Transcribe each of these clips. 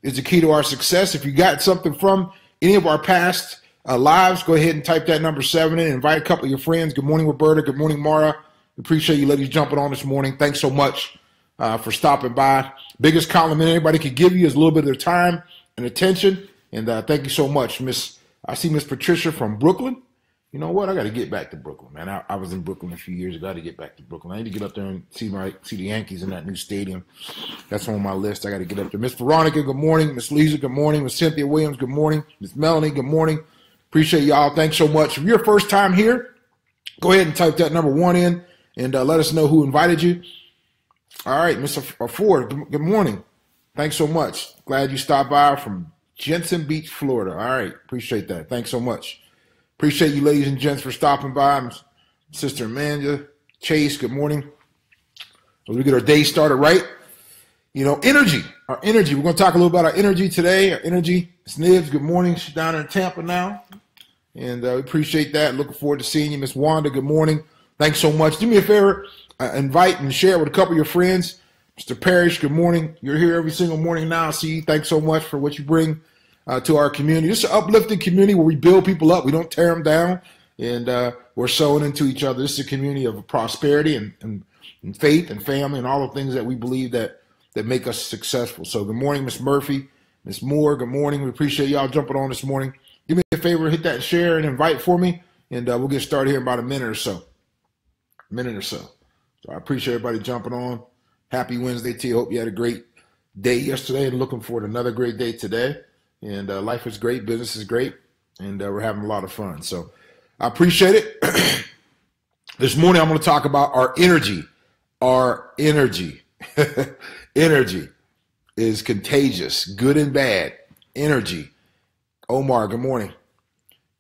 is the key to our success. If you got something from any of our past lives, go ahead and type that number 7 in. Invite a couple of your friends. Good morning, Roberta. Good morning, Mara. We appreciate you ladies jumping on this morning. Thanks so much for stopping by. Biggest compliment anybody could give you is a little bit of their time and attention. And thank you so much, I see Miss Patricia from Brooklyn. You know what? I got to get back to Brooklyn, man. I was in Brooklyn a few years ago. I got to get back to Brooklyn. I need to get up there and see the Yankees in that new stadium. That's on my list. I got to get up there. Miss Veronica, good morning. Miss Lisa, good morning. Miss Cynthia Williams, good morning. Miss Melanie, good morning. Appreciate y'all. Thanks so much. If you're your first time here, go ahead and type that number 1 in and let us know who invited you. All right, Miss Ford, good morning. Thanks so much. Glad you stopped by from Jensen Beach, Florida. All right, appreciate that. Thanks so much. Appreciate you ladies and gents for stopping by. Sister Amanda, Chase, good morning. As we get our day started right, energy, our energy. We're going to talk a little about our energy today. Our energy. Miss Nibs, good morning. She's down in Tampa now. And we appreciate that. Looking forward to seeing you. Miss Wanda, good morning. Thanks so much. Do me a favor, invite and share with a couple of your friends. Mr. Parrish, good morning. You're here every single morning now. I see you. Thanks so much for what you bring to our community. This is an uplifting community where we build people up. We don't tear them down, and we're sowing into each other. This is a community of prosperity and faith and family and all the things that we believe that make us successful. So good morning, Miss Murphy, Miss Moore, good morning. We appreciate y'all jumping on this morning. Do me a favor, hit that share and invite for me, and we'll get started here in about a minute or so. So I appreciate everybody jumping on. Happy Wednesday to you. Hope you had a great day yesterday and looking forward to another great day today. And life is great, business is great, and we're having a lot of fun. So I appreciate it. This morning I'm going to talk about our energy. Our energy. Energy is contagious, good and bad. Energy. Omar, good morning.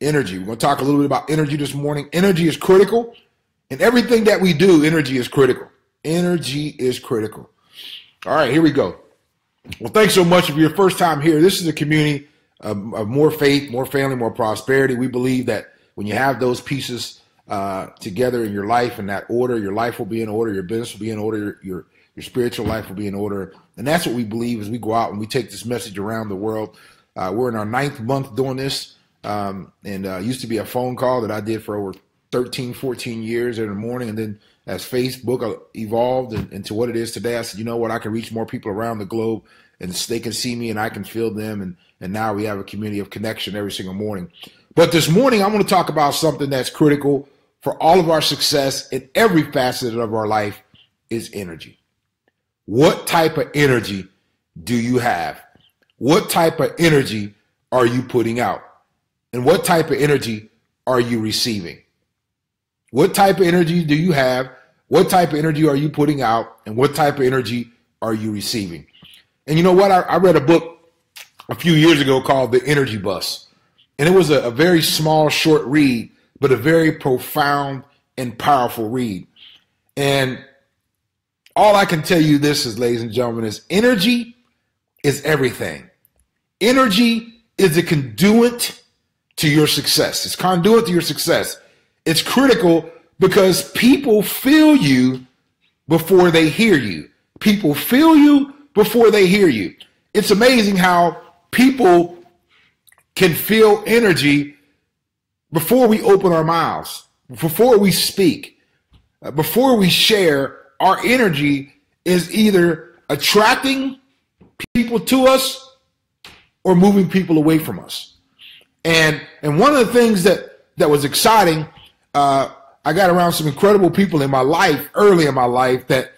Energy. We're going to talk a little bit about energy this morning. Energy is critical. In everything that we do, energy is critical. Energy is critical. All right, here we go. Well, thanks so much. If you're your first time here, this is a community of more faith, more family, more prosperity. We believe that when you have those pieces together in your life in that order, your life will be in order, your business will be in order, your spiritual life will be in order. And that's what we believe as we go out and we take this message around the world. We're in our 9th month doing this. And used to be a phone call that I did for over 13, 14 years in the morning. And then as Facebook evolved into what it is today, I said, you know what, I can reach more people around the globe and they can see me and I can feel them. And now we have a community of connection every single morning. But this morning, I want to talk about something that's critical for all of our success in every facet of our life is energy. What type of energy do you have? What type of energy are you putting out? And what type of energy are you receiving? What type of energy do you have? What type of energy are you putting out? And what type of energy are you receiving? And you know what? I read a book a few years ago called The Energy Bus. And it was a very small, short read, but a very profound and powerful read. And all I can tell you this is, ladies and gentlemen, is energy is everything. Energy is a conduit to your success. It's conduit to your success. It's critical because people feel you before they hear you. People feel you before they hear you. It's amazing how people can feel energy before we open our mouths, before we speak, before we share. Our energy is either attracting people to us or moving people away from us. And one of the things that was exciting, I got around some incredible people in my life, early in my life, that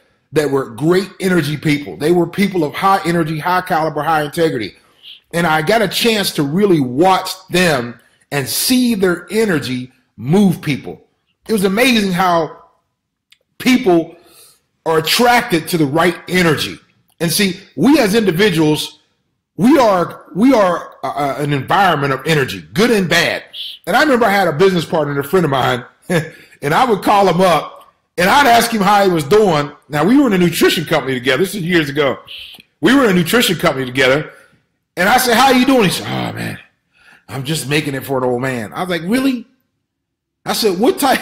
were great energy people. They were people of high energy, high caliber, high integrity. And I got a chance to really watch them and see their energy move people. It was amazing how people are attracted to the right energy. And see, we as individuals, we are an environment of energy, good and bad. And I remember I had a business partner, a friend of mine, and I would call him up and I'd ask him how he was doing. Now, we were in a nutrition company together. This is years ago. We were in a nutrition company together. And I said, how you doing? He said, oh, man, I'm just making it for an old man. I was like, really? I said, what type?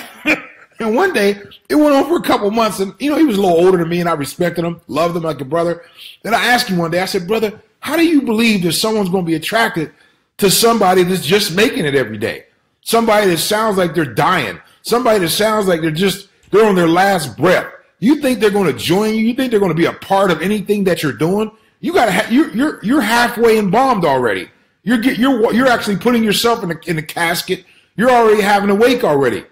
And one day, it went on for a couple months. And, he was a little older than me, and I respected him, loved him like a brother. Then I asked him one day, I said, brother, How do you believe that someone's going to be attracted to somebody that's just making it every day? Somebody that sounds like they're dying. Somebody that sounds like they're on their last breath. You think they're going to join you? You think they're going to be a part of anything that you're doing? You're halfway embalmed already. You're actually putting yourself in a casket. You're already having a wake already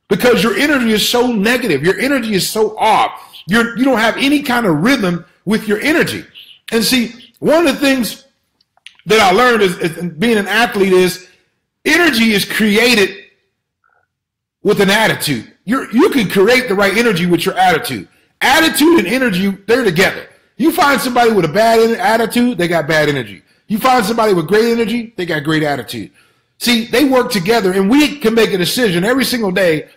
because your energy is so negative. Your energy is so off. You don't have any kind of rhythm with your energy. And see, one of the things that I learned is being an athlete is energy is created with an attitude. You can create the right energy with your attitude. Attitude and energy, they're together. You find somebody with a bad attitude, they got bad energy. You find somebody with great energy, they got great attitude. See, they work together, and we can make a decision every single day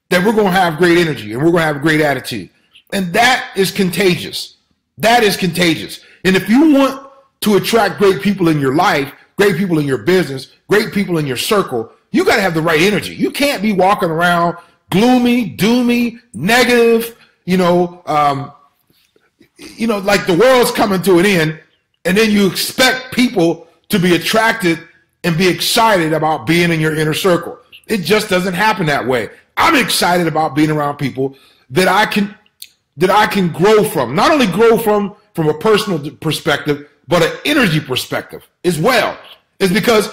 that we're going to have great energy and we're going to have a great attitude. And that is contagious. That is contagious. And if you want to attract great people in your life, great people in your business, great people in your circle, you got to have the right energy. You can't be walking around gloomy, doomy, negative, like the world's coming to an end, and then you expect people to be attracted and be excited about being in your inner circle. It just doesn't happen that way. I'm excited about being around people that I can grow from. Not only grow from a personal perspective, but an energy perspective as well. It's because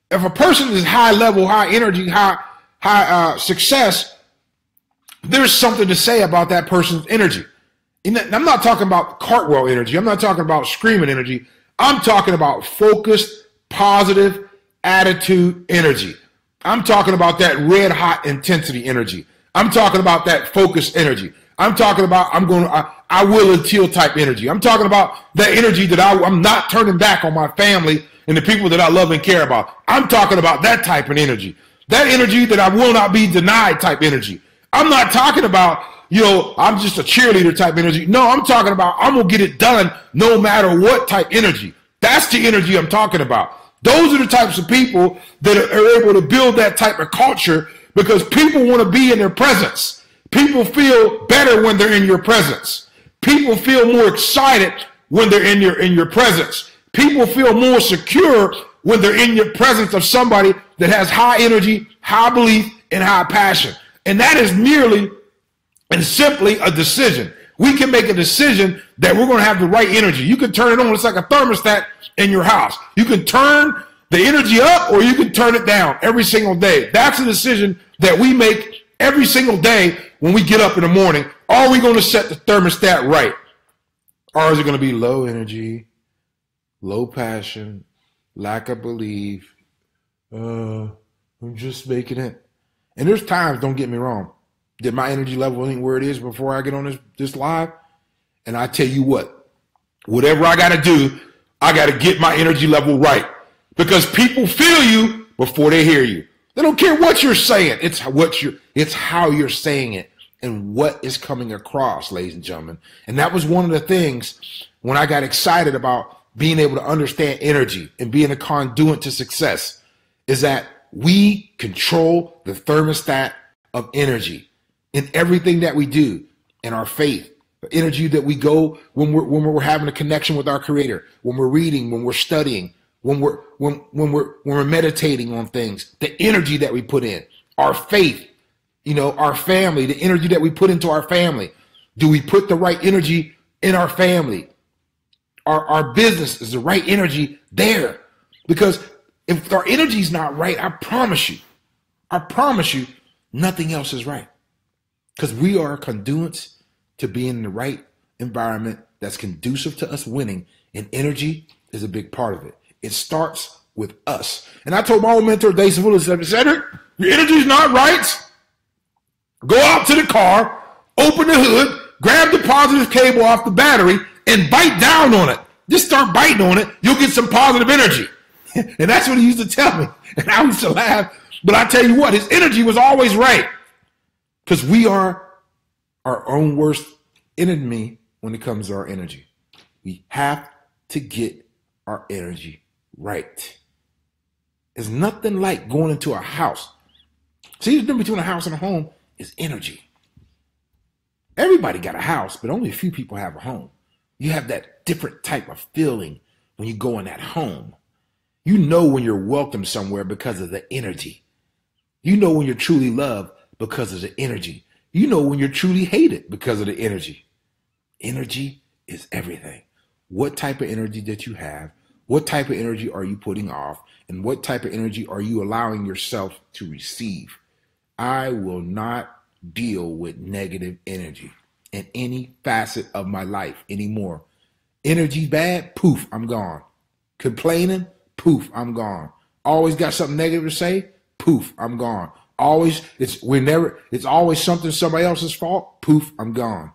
if a person is high level, high energy, high success, there's something to say about that person's energy. And I'm not talking about cartwheel energy. I'm not talking about screaming energy. I'm talking about focused, positive attitude energy. I'm talking about that red hot intensity energy. I'm talking about that focused energy. I'm talking about I will until type energy. I'm talking about that energy that I'm not turning back on my family and the people that I love and care about. I'm talking about that type of energy. That energy that I will not be denied type energy. I'm not talking about, I'm just a cheerleader type energy. No, I'm talking about I'm going to get it done no matter what type energy. That's the energy I'm talking about. Those are the types of people that are able to build that type of culture because people want to be in their presence. People feel better when they're in your presence. People feel more excited when they're in your presence. People feel more secure when they're in your presence of somebody that has high energy, high belief, and high passion. And that is merely and simply a decision. We can make a decision that we're going to have the right energy. You can turn it on. It's like a thermostat in your house. You can turn the energy up or you can turn it down every single day. That's a decision that we make every single day when we get up in the morning. Are we going to set the thermostat right? Or is it going to be low energy, low passion, lack of belief? I'm just making it. And there's times, don't get me wrong, that my energy level ain't where it is before I get on this live. And I tell you what, whatever I got to do, I got to get my energy level right. Because people feel you before they hear you. They don't care what you're saying. It's how you're saying it and what is coming across, ladies and gentlemen. And that was one of the things when I got excited about being able to understand energy and being a conduit to success is that we control the thermostat of energy in everything that we do, in our faith, the energy that we go when we're having a connection with our Creator, when we're reading, when we're studying, when we're meditating on things, the energy that we put in, our faith, our family, the energy that we put into our family. Do we put the right energy in our family? Our business is the right energy there? Because if our energy is not right, I promise you, nothing else is right. Because we are conduits to be in the right environment that's conducive to us winning, and energy is a big part of it. It starts with us. And I told my old mentor, Dave Savula, Cedric, your energy's not right. Go out to the car, open the hood, grab the positive cable off the battery, and bite down on it. Just start biting on it. You'll get some positive energy. And that's what he used to tell me. And I used to laugh. But I tell you what, his energy was always right. Because we are our own worst enemy when it comes to our energy. We have to get our energy right. There's nothing like going into a house. See, the difference between a house and a home is energy. Everybody got a house, but only a few people have a home. You have that different type of feeling when you go in that home. You know when you're welcome somewhere because of the energy. You know when you're truly loved because of the energy. You know when you're truly hated because of the energy. Energy is everything. What type of energy that you have, what type of energy are you putting off, and what type of energy are you allowing yourself to receive? I will not deal with negative energy in any facet of my life anymore. Energy bad, poof, I'm gone. Complaining, poof, I'm gone. Always got something negative to say, poof, I'm gone. It's always something somebody else's fault, poof, I'm gone.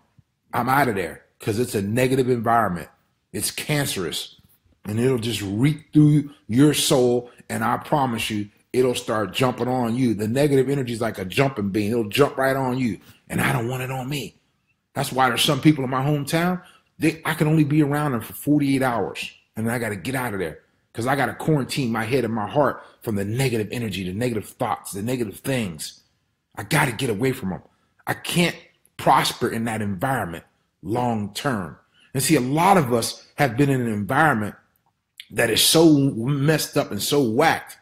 I'm out of there because it's a negative environment. It's cancerous and it'll just reek through your soul. And I promise you, it'll start jumping on you. The negative energy is like a jumping bean. It'll jump right on you. And I don't want it on me. That's why there's some people in my hometown, I can only be around them for 48 hours. And then I got to get out of there because I got to quarantine my head and my heart from the negative energy, the negative thoughts, the negative things. I got to get away from them. I can't prosper in that environment long term. And see, a lot of us have been in an environment that is so messed up and so whacked.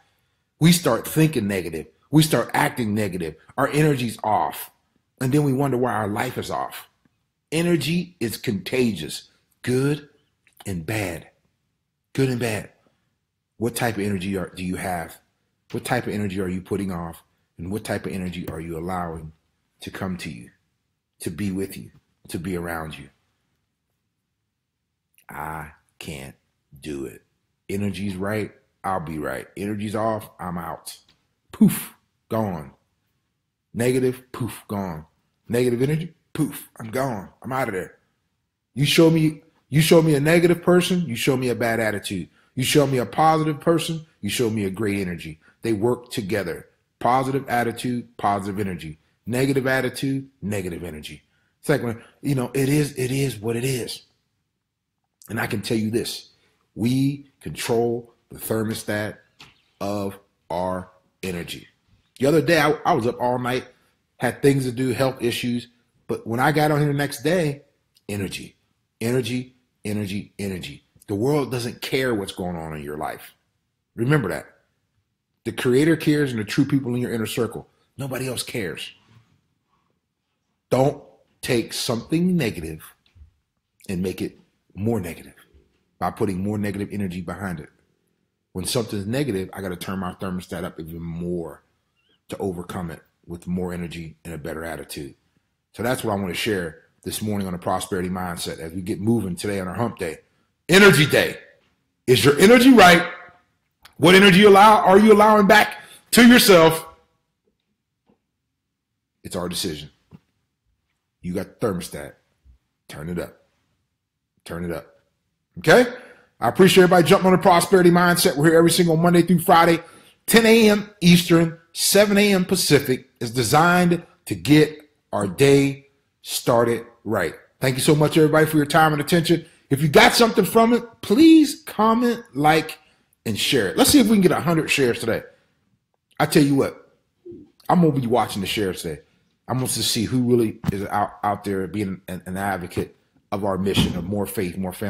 We start thinking negative. We start acting negative. Our energy's off. And then we wonder why our life is off. Energy is contagious, good and bad. Good and bad. What type of energy do you have? What type of energy are you putting off? And what type of energy are you allowing to come to you, to be with you, to be around you? I can't do it. Energy's right, I'll be right. Energy's off, I'm out. Poof, gone. Negative, poof, gone. Negative energy, poof, I'm gone. I'm out of there. You show me a negative person, you show me a bad attitude. You show me a positive person, you show me a great energy. They work together. Positive attitude, positive energy. Negative attitude, negative energy. It's like when, it is what it is. And I can tell you this, we control the thermostat of our energy. The other day, I was up all night, had things to do, health issues. But when I got on here the next day, energy, energy, energy, energy. The world doesn't care what's going on in your life. Remember that. The Creator cares and the true people in your inner circle. Nobody else cares. Don't take something negative and make it more negative by putting more negative energy behind it. When something's negative, I got to turn my thermostat up even more to overcome it with more energy and a better attitude. So that's what I want to share this morning on the Prosperity Mindset as we get moving today on our hump day. Energy day. Is your energy right? What energy are you allowing back to yourself? It's our decision. You got the thermostat. Turn it up. Turn it up. Okay? I appreciate everybody jumping on the Prosperity Mindset. We're here every single Monday through Friday, 10 a.m. Eastern, 7 a.m. Pacific. It's designed to get our day started right. Thank you so much, everybody, for your time and attention. If you got something from it, please comment, like, and share it. Let's see if we can get 100 shares today. I tell you what, I'm going to be watching the shares today. I'm going to see who really is out there being an advocate of our mission of more faith, more family.